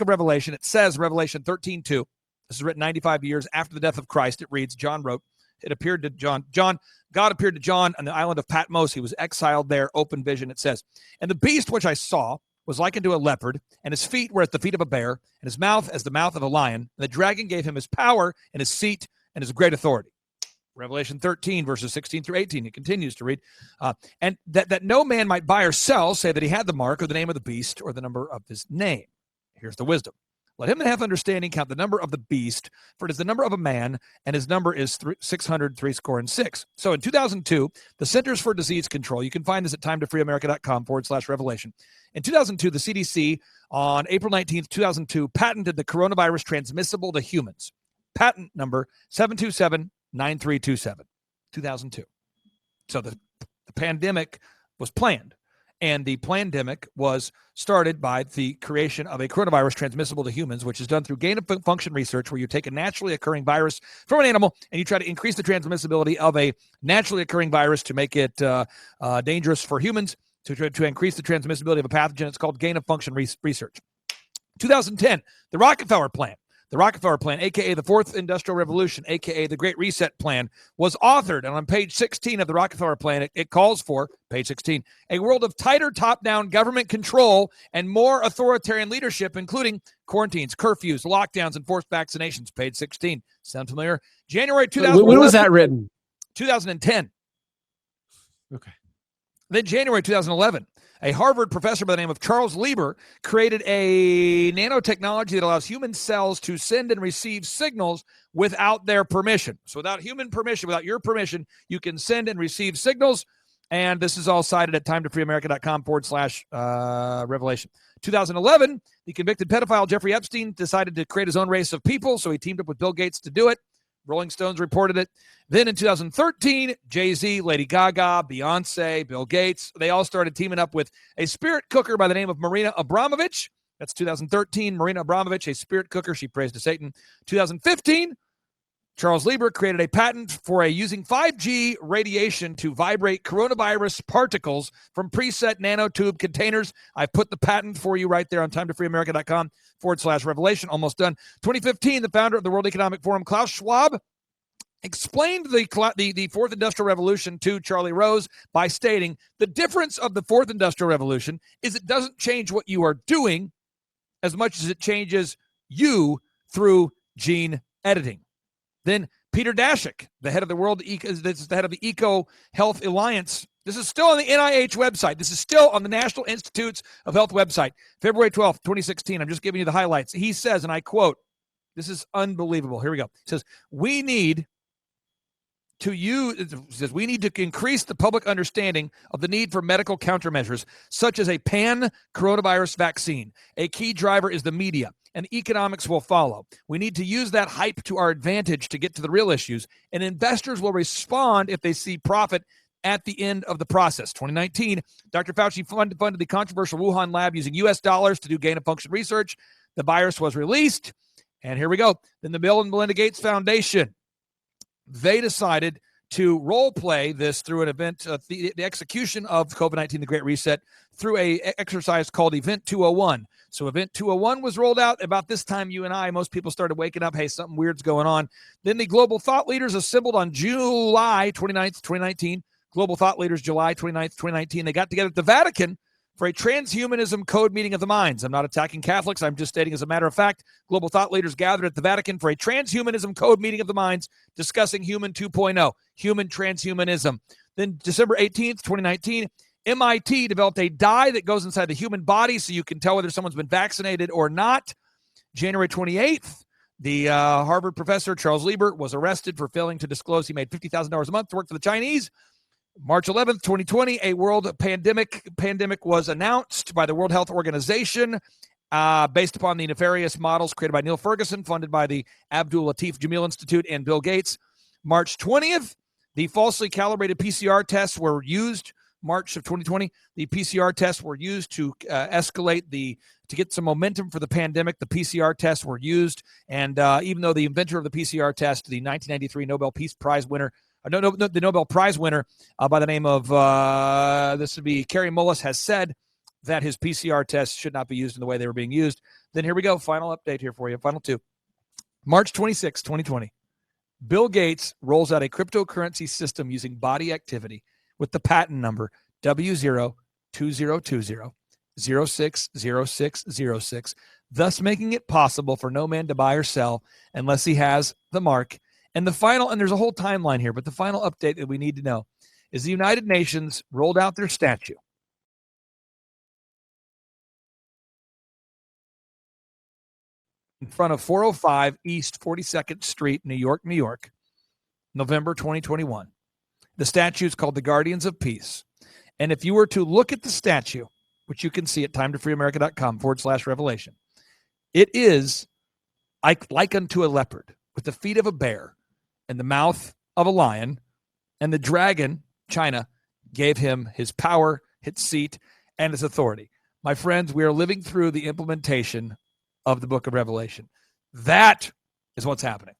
of Revelation. It says, Revelation 13:2. This is written 95 years after the death of Christ. It reads, John wrote, it appeared to God appeared to John on the island of Patmos. He was exiled there. Open vision, it says. And the beast which I saw was likened to a leopard, and his feet were as the feet of a bear, and his mouth as the mouth of a lion. And the dragon gave him his power and his seat and his great authority. Revelation 13, verses 16 through 18. It continues to read, and that no man might buy or sell, say that he had the mark or the name of the beast or the number of his name. Here's the wisdom. Let him that hath understanding count the number of the beast, for it is the number of a man, and his number is 666. So in 2002, the Centers for Disease Control, you can find this at timetofreeamerica.com/revelation. In 2002, the CDC, on April 19th, 2002, patented the coronavirus transmissible to humans. Patent number 7279327, 2002. So the pandemic was planned. And the pandemic was started by the creation of a coronavirus transmissible to humans, which is done through gain-of-function research, where you take a naturally occurring virus from an animal and you try to increase the transmissibility of a naturally occurring virus to make it dangerous for humans, to increase the transmissibility of a pathogen. It's called gain-of-function research. 2010, the Rockefeller Plan. The Rockefeller Plan, a.k.a. the Fourth Industrial Revolution, a.k.a. the Great Reset Plan, was authored. And on page 16 of the Rockefeller Plan, it calls for, page 16, a world of tighter top-down government control and more authoritarian leadership, including quarantines, curfews, lockdowns, and forced vaccinations, page 16. Sound familiar? January 2011. When was that written? 2010. Okay. Then January 2011. A Harvard professor by the name of Charles Lieber created a nanotechnology that allows human cells to send and receive signals without their permission. So without human permission, without your permission, you can send and receive signals. And this is all cited at timetofreeamerica.com/revelation. 2011, the convicted pedophile Jeffrey Epstein decided to create his own race of people, so he teamed up with Bill Gates to do it. Rolling Stones reported it. Then in 2013, Jay-Z, Lady Gaga, Beyonce, Bill Gates, they all started teaming up with a spirit cooker by the name of Marina Abramovich. That's 2013. Marina Abramovich, a spirit cooker. She prays to Satan. 2015, Charles Lieber created a patent for using 5G radiation to vibrate coronavirus particles from preset nanotube containers. I've put the patent for you right there on timetofreeamerica.com/revelation. Almost done. 2015, the founder of the World Economic Forum, Klaus Schwab, explained the Fourth Industrial Revolution to Charlie Rose by stating, the difference of the Fourth Industrial Revolution is it doesn't change what you are doing as much as it changes you through gene editing. Then Peter Daszak, the head of the Eco Health Alliance. This is still on the NIH website. This is still on the National Institutes of Health website. February 12th, 2016. I'm just giving you the highlights. He says, and I quote, this is unbelievable. Here we go. He says, we need to increase the public understanding of the need for medical countermeasures, such as a pan-coronavirus vaccine. A key driver is the media, and economics will follow. We need to use that hype to our advantage to get to the real issues, and investors will respond if they see profit at the end of the process. 2019, Dr. Fauci funded the controversial Wuhan lab using U.S. dollars to do gain-of-function research. The virus was released, and here we go. Then the Bill and Melinda Gates Foundation, they decided to role play this through an event, the execution of COVID-19, the Great Reset, through a exercise called Event 201. So Event 201 was rolled out about this time. Most people started waking up. Hey, something weird's going on. Then the global thought leaders assembled on July 29th, 2019. Global thought leaders, July 29th, 2019. They got together at the Vatican for a transhumanism code meeting of the minds. I'm not attacking Catholics. I'm just stating as a matter of fact, global thought leaders gathered at the Vatican for a transhumanism code meeting of the minds discussing Human 2.0, human transhumanism. Then December 18th, 2019, MIT developed a dye that goes inside the human body so you can tell whether someone's been vaccinated or not. January 28th, the Harvard professor Charles Lieber was arrested for failing to disclose he made $50,000 a month to work for the Chinese. March 11th, 2020, a world pandemic was announced by the World Health Organization based upon the nefarious models created by Neil Ferguson, funded by the Abdul Latif Jameel Institute and Bill Gates. March 20th, the falsely calibrated PCR tests were used. March of 2020, the PCR tests were used to to get some momentum for the pandemic. The PCR tests were used, and even though the inventor of the PCR test, the 1993 Nobel Peace Prize winner, the Nobel Prize winner by the name of, this would be Kary Mullis, has said that his PCR tests should not be used in the way they were being used. Then here we go. Final update here for you. Final two. March 26, 2020. Bill Gates rolls out a cryptocurrency system using body activity with the patent number W02020060606, thus making it possible for no man to buy or sell unless he has the mark. And the final, and there's a whole timeline here, but the final update that we need to know is the United Nations rolled out their statue. In front of 405 East 42nd Street, New York, New York, November 2021. The statue is called the Guardians of Peace. And if you were to look at the statue, which you can see at timetofreeamerica.com/revelation, it is like unto a leopard with the feet of a bear and the mouth of a lion. And the dragon, China, gave him his power, his seat, and his authority. My friends, we are living through the implementation of the book of Revelation. That is what's happening.